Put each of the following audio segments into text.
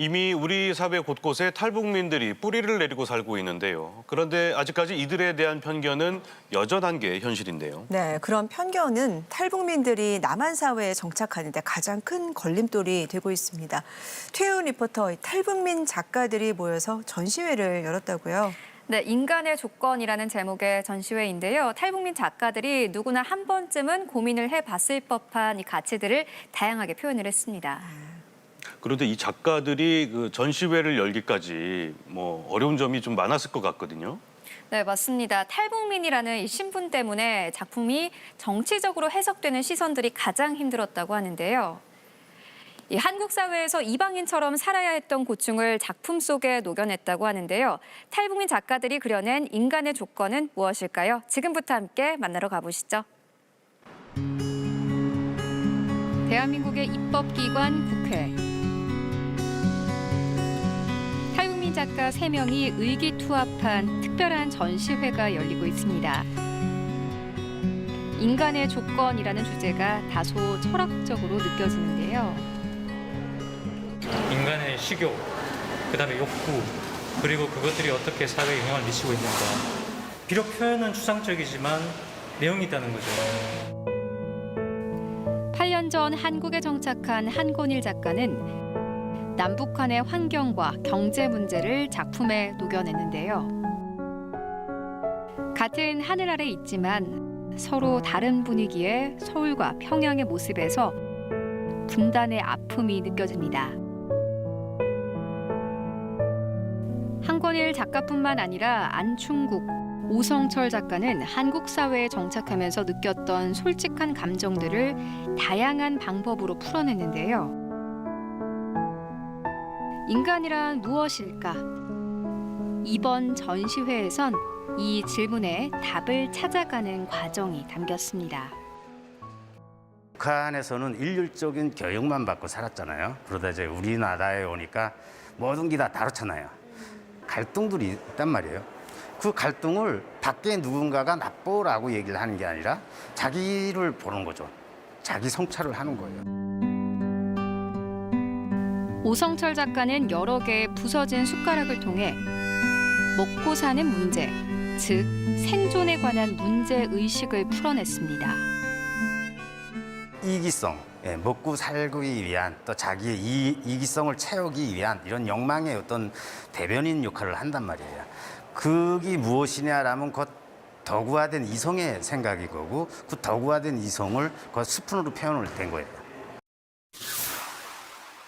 이미 우리 사회 곳곳에 탈북민들이 뿌리를 내리고 살고 있는데요. 그런데 아직까지 이들에 대한 편견은 여전한 게 현실인데요. 네, 그런 편견은 탈북민들이 남한 사회에 정착하는 데 가장 큰 걸림돌이 되고 있습니다. 최윤 리포터, 탈북민 작가들이 모여서 전시회를 열었다고요. 네, 인간의 조건이라는 제목의 전시회인데요. 탈북민 작가들이 누구나 한 번쯤은 고민을 해봤을 법한 이 가치들을 다양하게 표현을 했습니다. 그런데 이 작가들이 그 전시회를 열기까지 어려운 점이 좀 많았을 것 같거든요. 네, 맞습니다. 탈북민이라는 이 신분 때문에 작품이 정치적으로 해석되는 시선들이 가장 힘들었다고 하는데요. 이 한국 사회에서 이방인처럼 살아야 했던 고충을 작품 속에 녹여냈다고 하는데요. 탈북민 작가들이 그려낸 인간의 조건은 무엇일까요? 지금부터 함께 만나러 가보시죠. 대한민국의 입법기관 국회. 탈북민 작가 3명이 의기투합한 특별한 전시회가 열리고 있습니다. 인간의 조건이라는 주제가 다소 철학적으로 느껴지는데요. 인간의 식욕, 그다음에 욕구, 그리고 그것들이 어떻게 사회에 영향을 미치고 있는가. 비록 표현은 추상적이지만 내용이 있다는 거죠. 8년 전 한국에 정착한 한권일 작가는 남북한의 환경과 경제 문제를 작품에 녹여냈는데요. 같은 하늘 아래 있지만 서로 다른 분위기의 서울과 평양의 모습에서 분단의 아픔이 느껴집니다. 한권일 작가뿐만 아니라 안충국, 오성철 작가는 한국 사회에 정착하면서 느꼈던 솔직한 감정들을 다양한 방법으로 풀어냈는데요. 인간이란 무엇일까? 이번 전시회에선 이 질문에 답을 찾아가는 과정이 담겼습니다. 북한에서는 일률적인 교육만 받고 살았잖아요. 그러다 이제 우리나라에 오니까 모든 게 다 다르잖아요. 갈등들이 있단 말이에요. 그 갈등을 밖에 누군가가 나쁘라고 얘기를 하는 게 아니라 자기를 보는 거죠. 자기 성찰을 하는 거예요. 오성철 작가는 여러 개의 부서진 숟가락을 통해 먹고 사는 문제, 즉 생존에 관한 문제의식을 풀어냈습니다. 이기성, 먹고 살기 위한 또 자기의 이기성을 채우기 위한 이런 욕망의 어떤 대변인 역할을 한단 말이에요. 그게 무엇이냐라면 그 덕후화된 이성의 생각이 거고 그 덕후화된 이성을 그 스푼으로 표현을 된 거예요.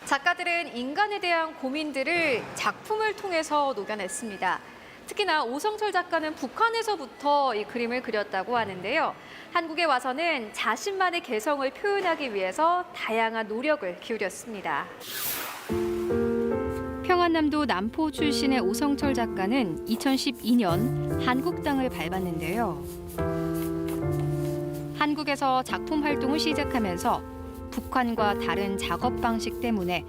작가들은 인간에 대한 고민들을 작품을 통해서 녹여냈습니다. 특히나 오성철 작가는 북한에서부터 이 그림을 그렸다고 하는데요. 한국에 와서는 자신만의 개성을 표현하기 위해서 다양한 노력을 기울였습니다. 평안남도 남포 출신의 오성철 작가는 2012년 한국 땅을 밟았는데요. 한국에서 작품 활동을 시작하면서 북한과 다른 작업 방식 때문에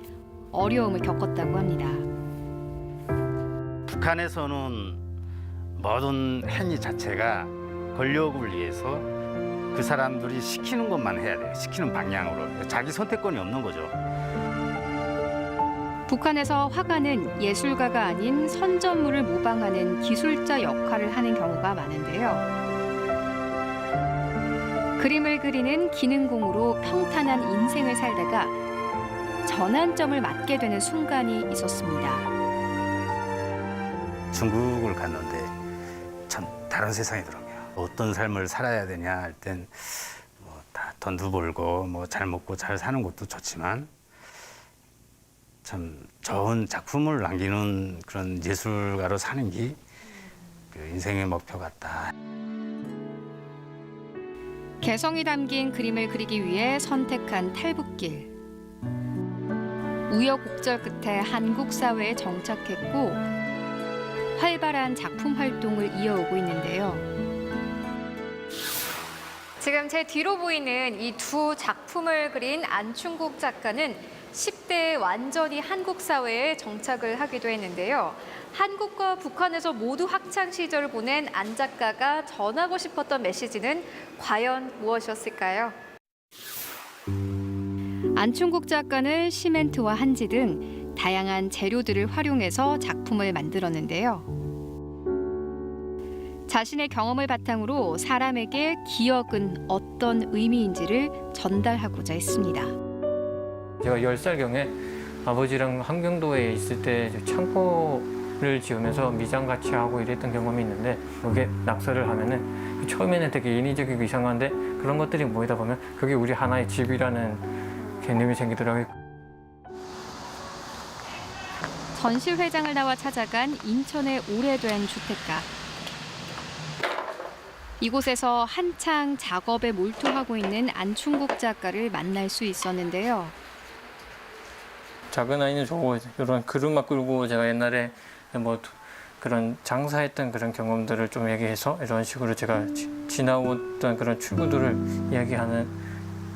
어려움을 겪었다고 합니다. 북한에서는 모든 행위 자체가 권력을 위해서 그 사람들이 시키는 것만 해야 돼요. 시키는 방향으로. 자기 선택권이 없는 거죠. 북한에서 화가는 예술가가 아닌 선전물을 모방하는 기술자 역할을 하는 경우가 많은데요. 그림을 그리는 기능공으로 평탄한 인생을 살다가 전환점을 맞게 되는 순간이 있었습니다. 중국을 갔는데 참 다른 세상이더라고요. 어떤 삶을 살아야 되냐 할 땐 다 돈도 벌고 잘 먹고 잘 사는 것도 좋지만 참 좋은 작품을 남기는 그런 예술가로 사는 게 그 인생의 목표 같다. 개성이 담긴 그림을 그리기 위해 선택한 탈북길. 우여곡절 끝에 한국 사회에 정착했고 활발한 작품 활동을 이어오고 있는데요. 지금 제 뒤로 보이는 이 두 작품을 그린 안충국 작가는 10대에 완전히 한국 사회에 정착을 하기도 했는데요. 한국과 북한에서 모두 학창 시절을 보낸 안 작가가 전하고 싶었던 메시지는 과연 무엇이었을까요? 안충국 작가는 시멘트와 한지 등 다양한 재료들을 활용해서 작품을 만들었는데요. 자신의 경험을 바탕으로 사람에게 기억은 어떤 의미인지를 전달하고자 했습니다. 제가 10살경에 아버지랑 함경도에 있을 때 창고를 지으면서 미장 같이 하고 이랬던 경험이 있는데, 여기에 낙서를 하면은 처음에는 되게 인위적이고 이상한데 그런 것들이 모이다 보면 그게 우리 하나의 집이라는 개념이 생기더라고요. 전시회장을 나와 찾아간 인천의 오래된 주택가. 이곳에서 한창 작업에 몰두하고 있는 안충국 작가를 만날 수 있었는데요. 작은 아이는 저거 이런 그릇만 끌고 제가 옛날에 뭐 그런 장사했던 그런 경험들을 좀 얘기해서 이런 식으로 제가 지나왔던 그런 출구들을 이야기하는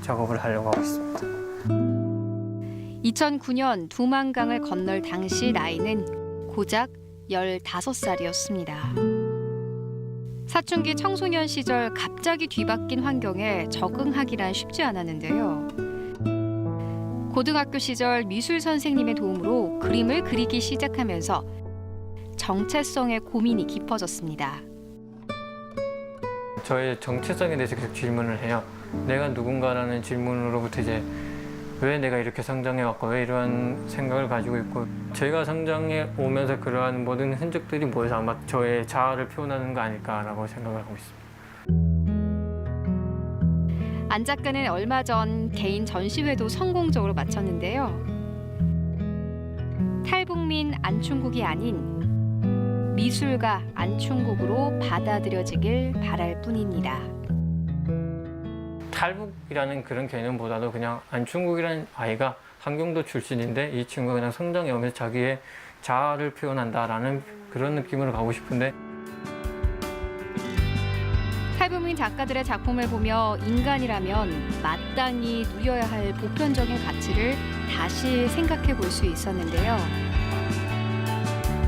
작업을 하려고 하고 있습니다. 2009년 두만강을 건널 당시 나이는 고작 15살이었습니다. 사춘기 청소년 시절 갑자기 뒤바뀐 환경에 적응하기란 쉽지 않았는데요. 고등학교 시절 미술 선생님의 도움으로 그림을 그리기 시작하면서 정체성의 고민이 깊어졌습니다. 저의 정체성에 대해서 계속 질문을 해요. 내가 누군가라는 질문으로부터 이제 왜 내가 이렇게 성장해왔고 왜 이러한 생각을 가지고 있고, 제가 성장해 오면서 그러한 모든 흔적들이 모여서 아마 저의 자아를 표현하는 거 아닐까라고 생각을 하고 있습니다. 안 작가는 얼마 전 개인 전시회도 성공적으로 마쳤는데요. 탈북민 안충국이 아닌 미술가 안충국으로 받아들여지길 바랄 뿐입니다. 탈북이라는 그런 개념보다도 그냥 안충국이라는 아이가 함경도 출신인데 이 친구가 그냥 성장해 오면서 자기의 자아를 표현한다라는 그런 느낌으로 가고 싶은데, 탈북민 작가들의 작품을 보며 인간이라면 마땅히 누려야 할 보편적인 가치를 다시 생각해 볼 수 있었는데요.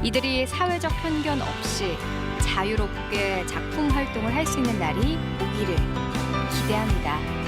이들이 사회적 편견 없이 자유롭게 작품 활동을 할 수 있는 날이 오기를 기대합니다.